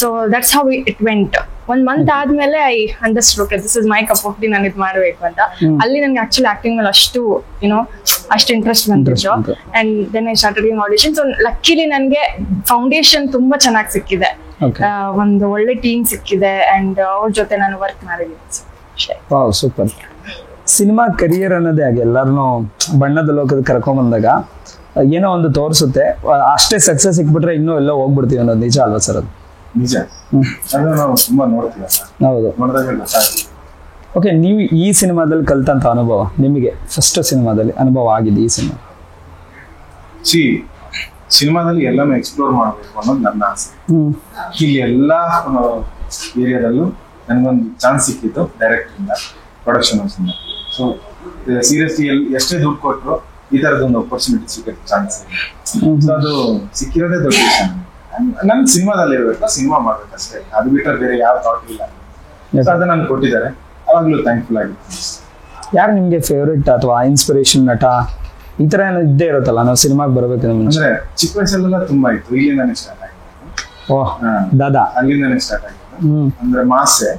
So that's how it went. 1 month ಆದ್ಮೇಲೆ I understood this is my cup of tea, ನಾನು ಇದು ಮಾಡ್ಬೇಕು ಅಂತ. ಅಲ್ಲಿ ನನಗೆ ಆಕ್ಚುಲಿ ಆಕ್ಟಿಂಗ್ ಮೇಲೆ ಅಷ್ಟು ಇಂಟ್ರೆಸ್ಟ್ ಬಂದಿತ್ತು. And then I started giving audition. So luckily ನನಗೆ ಫೌಂಡೇಶನ್ ತುಂಬಾ ಚೆನ್ನಾಗಿ ಸಿಕ್ಕಿದೆ, ಒಂದು ಒಳ್ಳೆ ಟೀಮ್ ಸಿಕ್ಕಿದೆ, ಅಂಡ್ ಅವ್ರ ಜೊತೆ ನಾನು ವರ್ಕ್ ಮಾಡಿದ್ದೀನಿ. ಸೂಪರ್. ಸಿನಿಮಾ ಕರಿಯರ್ ಅನ್ನೋದೇ ಹಾಗೆ, ಎಲ್ಲಾರನು ಬಣ್ಣದ ಲೋಕದ ಕರ್ಕೊಂಡ್ ಬಂದಾಗ ಏನೋ ಒಂದು ತೋರಿಸುತ್ತೆ. ಅಷ್ಟೇ ಸಕ್ಸಸ್ ಸಿಕ್ಬಿಟ್ರೆ ಇನ್ನೂ ಎಲ್ಲೋ ಹೋಗ್ಬಿಡ್ತೀವಿ ಅನ್ನೋದು ನಿಜ ಅಲ್ವಾ ಸರ್? ಅದು ನಿಜ. ಅದನ್ನ ನಾವು ತುಂಬಾ ನೋಡ್ತೀವಿ. ಹೌದು. ನೋಡಿದಾಗ ಗೊತ್ತಾಗುತ್ತೆ. ಓಕೆ, ನೀವು ಈ ಸಿನಿಮಾದಲ್ಲಿ ಕಲ್ತಂತ ಅನುಭವ, ನಿಮಗೆ ಫಸ್ಟ್ ಸಿನಿಮಾದಲ್ಲಿ ಅನುಭವ ಆಗಿದೆ ಈ ಸಿನಿಮಾ? ಸಿನಿಮಾದಲ್ಲಿ ಎಲ್ಲಾನು ಎಕ್ಸ್ಪ್ಲೋರ್ ಮಾಡಬೇಕು ಅನ್ನೋದು ನನ್ನ ಆಸೆ. ಇಲ್ಲಿ ಎಲ್ಲಾ ಏರಿಯಾದಲ್ಲೂ ನನಗೊಂದು ಚಾನ್ಸ್ ಸಿಕ್ಕಿತ್ತು, ಡೈರೆಕ್ಟರ್ ಇಂದ, ಪ್ರೊಡಕ್ಷನ್ ಹೌಸ್ ಇಂದ. ಸೊ ಸೀರಿಯಸ್ಲಿ ಎಷ್ಟೇ ದುಡ್ಡು ಕೊಟ್ಟರು ಈ ತರದೊಂದು ಅಪರ್ಚುನಿಟಿ ಸಿಗಕ್ಕೆ ಚಾನ್ಸ್ ಇದೆ. ಸೊ ಅದು ಸಿಕ್ಕಿರೋದೇ ದೊಡ್ಡ ವಿಷಯ. ನನ್ ಸಿನಿಮಾದಲ್ಲಿ ಇರ್ಬೇಕು, ಸಿನಿಮಾ ಮಾಡ್ಬೇಕಷ್ಟೇ, ಅದು ಬಿಟ್ಟರೆ ಬೇರೆ ಯಾವ ಥಾಟ್ ಇಲ್ಲ. ಸೊ ಅದನ್ನ ನನ್ಗೆ ಕೊಟ್ಟಿದ್ದಾರೆ, ಅವಾಗ್ಲೂ ಥ್ಯಾಂಕ್ಫುಲ್ ಆಗಿತ್ತು. ಯಾರು ನಿಮ್ಗೆ ಫೇವ್ರೇಟ್ ಅಥವಾ ಇನ್ಸ್ಪಿರೇಷನ್ ನಟ ಈ ತರ ಏನೋ ಇದ್ದೇ ಇರುತ್ತಲ್ಲ, ನಾವು ಸಿನಿಮಾಗೆ ಬರ್ಬೇಕು ಅಂದ್ರೆ? ಚಿಕ್ಕ ವಯಸ್ಸಲ್ಲೆಲ್ಲ ತುಂಬಾ ಇತ್ತು, ಇಲ್ಲಿಂದಾನೇ ಸ್ಟಾರ್ಟ್ ಆಗಿತ್ತು. ಓಹ್ ದಾದಾ, ಅಲ್ಲಿಂದಾನೇ ಸ್ಟಾರ್ಟ್ ಆಗಿತ್ತು. ಅಂದ್ರೆ ಮಾಸೆ.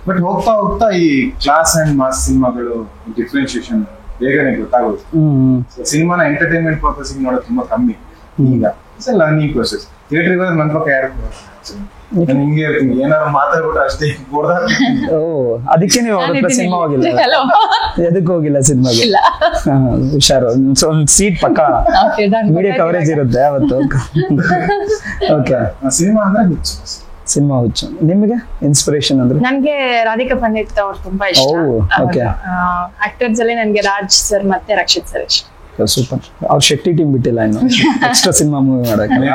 ಬಟ್ ಹೋಗ್ತಾ ಹೋಗ್ತಾ ಈ ಕ್ಲಾಸ್ ಅಂಡ್ ಮಾಸ್ ಸಿನಿಮಾಗಳು ಡಿಫ್ರೆನ್ಶಿಯೇಷನ್ ಬೇಗನೆ ಗೊತ್ತಾಗುತ್ತೆ. ಸಿನಿಮಾನ ಎಂಟರ್ಟೈನ್ಮೆಂಟ್ ಪರ್ಪಸ್ ನೋಡೋದು ತುಂಬಾ ಕಮ್ಮಿ ಈಗ. Learning process. ಥಿಯೇಟರ್ ಹೋದ್ರೆ ನನ್ನ ಪಕ್ಕ ಯಾರು ಹಿಂಗೆ ಇರ್ತೀನಿ, ಏನಾದ್ರು ಮಾತಾಡ್ಬಿಟ್ಟು ಅಷ್ಟೇ ಅದಕ್ಕೆ ನೀವು ಅವ್ರ ಹತ್ರ ಸಿನಿಮಾ ಹೋಗಿಲ್ಲ? ಎದಕ್ಕೆ ಹೋಗಿಲ್ಲ ಸಿನಿಮಾಗೆ? ಹುಷಾರು, ಒಂದು ಸೀಟ್ ಪಕ್ಕ ಮೀಡಿಯಾ ಕವರೇಜ್ ಇರುತ್ತೆ ಅವತ್ತು. ಓಕೆ, ಸಿನಿಮಾ ಅಂದ್ರೆ ಹುಚ್ಚು. ಸಿನಿಮಾ ಹುಚ್ಚು. ನಿಮಗೆ ಇನ್ಸ್ಪಿರೇಷನ್ ಅಂದ್ರೆ? ನನ್ಗೆ ರಾಧಿಕಾ ಪಂಡಿತ್ ಅವ್ರು ತುಂಬಾ ಇಷ್ಟ. ಆಕ್ಟರ್ಸ್ ಅಲ್ಲಿ ನನ್ಗೆ ರಾಜ್ ಸರ್ ಮತ್ತೆ ರಕ್ಷಿತ್ ಸರ್ ಇಷ್ಟ. ಸೂಪರ್. ಅವ್ರು ಶೆಟ್ಟಿ ಟೀಮ್ ಬಿಟ್ಟಿಲ್ಲ ಇನ್ನು ಎಕ್ಸ್ಟ್ರಾ ಸಿನಿಮಾ ಮೂವಿ ಮಾಡಕ್ಕೆ.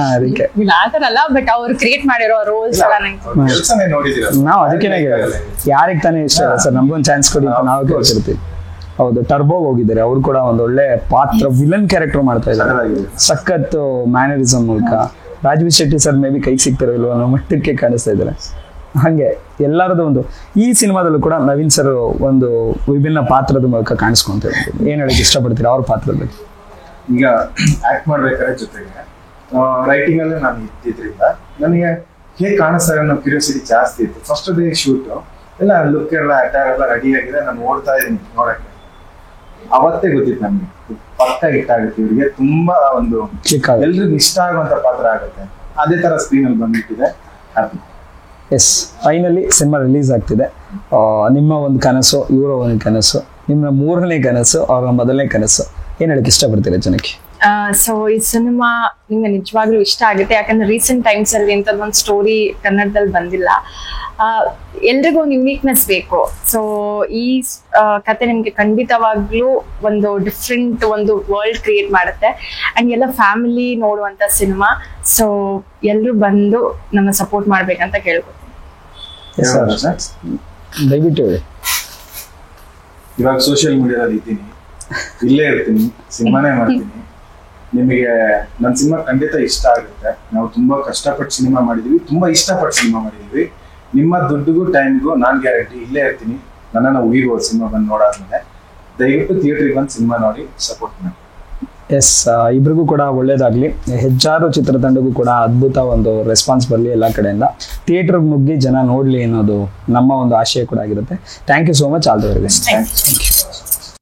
ಅದಕ್ಕೆ ಆತರ ಅಲ್ಲ, ಬಟ್ ಅವ್ರು ಕ್ರಿಯೇಟ್ ಮಾಡಿರೋ ರೋಲ್ಸ್ ಎಲ್ಲ ನಂಗೆ ನಾವು ಅದಕ್ಕೆ ಯಾರಿಗೆ ತಾನೇ ಇಷ್ಟ ಇಲ್ಲ ಸರ್, ನಮ್ಗೊಂದು ಚಾನ್ಸ್ ಕೊಡಿ ಅಂತ ನಾವು ಕೇಳ್ತಿರ್ತೀವಿ. ಹೌದು, ಟರ್ಬೋಗ್ ಹೋಗಿದ್ದಾರೆ, ಅವ್ರು ಕೂಡ ಒಂದು ಒಳ್ಳೆ ಪಾತ್ರ, ವಿಲನ್ ಕ್ಯಾರೆಕ್ಟರ್ ಮಾಡ್ತಾ ಇದ್ದಾರೆ, ಸಖತ್ ಮ್ಯಾನರಿಸಮ್ ಮೂಲಕ. Rajvi Shetty sir may be ಕೈ ಸಿಗ್ತಿರಲ್ವ ಅನ್ನೋ ಮಟ್ಟಕ್ಕೆ ಕಾಣಿಸ್ತಾ ಇದ್ದಾರೆ. ಹಾಗೆ ಎಲ್ಲರದು ಒಂದು ಈ ಸಿನಿಮಾದಲ್ಲೂ ಕೂಡ ನವೀನ್ ಸರ್ ಒಂದು ವಿಭಿನ್ನ ಪಾತ್ರದ ಮೂಲಕ ಕಾಣಿಸ್ಕೊಂತ ಏನ್ ಹೇಳಕ್ ಇಷ್ಟಪಡ್ತೀರಾ ಅವ್ರ ಪಾತ್ರದ ಬಗ್ಗೆ? ಈಗ ಆಕ್ಟ್ ಮಾಡ್ಬೇಕಾದ್ರೆ ಜೊತೆಗೆ ರೈಟಿಂಗ್ ಅಲ್ಲೇ ನಾನು ಇದ್ದಿದ್ರಿಂದ ನನಗೆ ಹೇಗೆ ಕಾಣಿಸ್ತಾರೆ ಅನ್ನೋ ಕ್ಯೂರಿಯಾಸಿಟಿ ಜಾಸ್ತಿ ಇತ್ತು. ಫಸ್ಟ್ ಡೇ ಶೂಟ್ ಎಲ್ಲ ಲುಕ್ ಎಲ್ಲ ಅಟೈರ್ ಎಲ್ಲ ರೆಡಿ ಆಗಿದೆ, ನಾನು ಓಡ್ತಾ ಇದ್ದೀನಿ ನೋಡಕ್ಕೆ. ಅವತ್ತೇ ಗೊತ್ತಿತ್ತು ನಮ್ಗೆ ಪಕ್ಕ ಹಿಟ್ ಆಗುತ್ತೆ, ಇವ್ರಿಗೆ ತುಂಬಾ ಒಂದು ಎಲ್ರಿಗೂ ಇಷ್ಟ ಆಗುವಂತ ಪಾತ್ರ ಆಗುತ್ತೆ. ಅದೇ ತರ ಸ್ಕ್ರೀನ್ ಅಲ್ಲಿ ಬಂದ್ಬಿಟ್ಟಿದೆ. Happy. Yes, finally cinema release ಆಗ್ತಿದೆ. ನಿಮ್ಮ ಒಂದು ಕನಸು, ಇವರ ಒಂದು ಕನಸು, ನಿಮ್ಮ 3ನೇ ಕನಸು, ಅವರ ಮೊದಲನೇ ಕನಸು, ಏನ್ ಹೇಳಕ್ ಇಷ್ಟಪಡ್ತೀರಾ ಜನಕ್ಕೆ? ಸೊ ಈ ಸಿನಿಮಾ ನಿಮ್ಗೆ ನಿಜವಾಗ್ಲೂ ಇಷ್ಟ ಆಗುತ್ತೆ, ಯಾಕಂದ್ರೆ ರೀಸೆಂಟ್ ಟೈಮ್ಸ್ ಅಲ್ಲಿ ಇಂಥದ್ದೊಂದು ಸ್ಟೋರಿ ಕನ್ನಡದಲ್ಲಿ ಬಂದಿಲ್ಲ. ಎಲ್ರಿಗೂ ಒಂದು ಯುನೀಕ್ನೆಸ್ ಬೇಕು. ಸೊ ಈ ಕತೆ ನಿಮ್ಗೆ ಖಂಡಿತವಾಗ್ಲೂ ಒಂದು ಡಿಫ್ರೆಂಟ್ ಒಂದು ವರ್ಲ್ಡ್ ಕ್ರಿಯೇಟ್ ಮಾಡುತ್ತೆ ಅಂಡ್ ಎಲ್ಲ ಫ್ಯಾಮಿಲಿ ನೋಡುವಂತ ಸಿನಿಮಾ. ಸೊ ಎಲ್ರು ಬಂದು ನಮ್ಮ ಸಪೋರ್ಟ್ ಮಾಡ್ಬೇಕಂತ ಕೇಳ್ಕೊತೀನಿ. ದಯವಿಟ್ಟು ಹೇಳಿ. ಇವಾಗ ಸೋಷಿಯಲ್ ಮೀಡಿಯಾದಲ್ಲಿ ಇದ್ದೀನಿ, ಇಲ್ಲೇ ಇರ್ತೀನಿ, ಸಿನಿಮಾನೇ ಮಾಡ್ತೀನಿ. ನಿಮಗೆ ನನ್ನ ಸಿನಿಮಾ ಖಂಡಿತ ಇಷ್ಟ ಆಗುತ್ತೆ. ನಾವು ತುಂಬಾ ಕಷ್ಟಪಟ್ಟು ಸಿನಿಮಾ ಮಾಡಿದೀವಿ, ತುಂಬಾ ಇಷ್ಟಪಟ್ಟು ಸಿನಿಮಾ ಮಾಡಿದೀವಿ. ನಿಮ್ಮ ದುಡ್ಡಿಗೂ ಟೈಮ್ಗೂ ನಾನ್ ಗ್ಯಾರಂಟಿ ಇಲ್ಲೇ ಇರ್ತೀನಿ. ನನ್ನನ್ನು ಉಗಿಬೋದು ಸಿನಿಮಾ ಬಂದು ನೋಡಾದ್ಮೇಲೆ. ದಯವಿಟ್ಟು ಥಿಯೇಟ್ರಿಗೆ ಬಂದು ಸಿನಿಮಾ ನೋಡಿ ಸಪೋರ್ಟ್ ಮಾಡಿ. ಎಸ್, ಇಬ್ರಿಗೂ ಕೂಡ ಒಳ್ಳೇದಾಗ್ಲಿ. ಹೆಜ್ಜಾರು ಚಿತ್ರತಂಡಗೂ ಕೂಡ ಅದ್ಭುತ ಒಂದು ರೆಸ್ಪಾನ್ಸ್ ಬರಲಿ ಎಲ್ಲ ಕಡೆಯಿಂದ. ಥಿಯೇಟರ್ಗೆ ನುಗ್ಗಿ ಜನ ನೋಡ್ಲಿ ಅನ್ನೋದು ನಮ್ಮ ಒಂದು ಆಶಯ ಕೂಡ ಆಗಿರುತ್ತೆ. Thank you so much. All the very best. Thank you.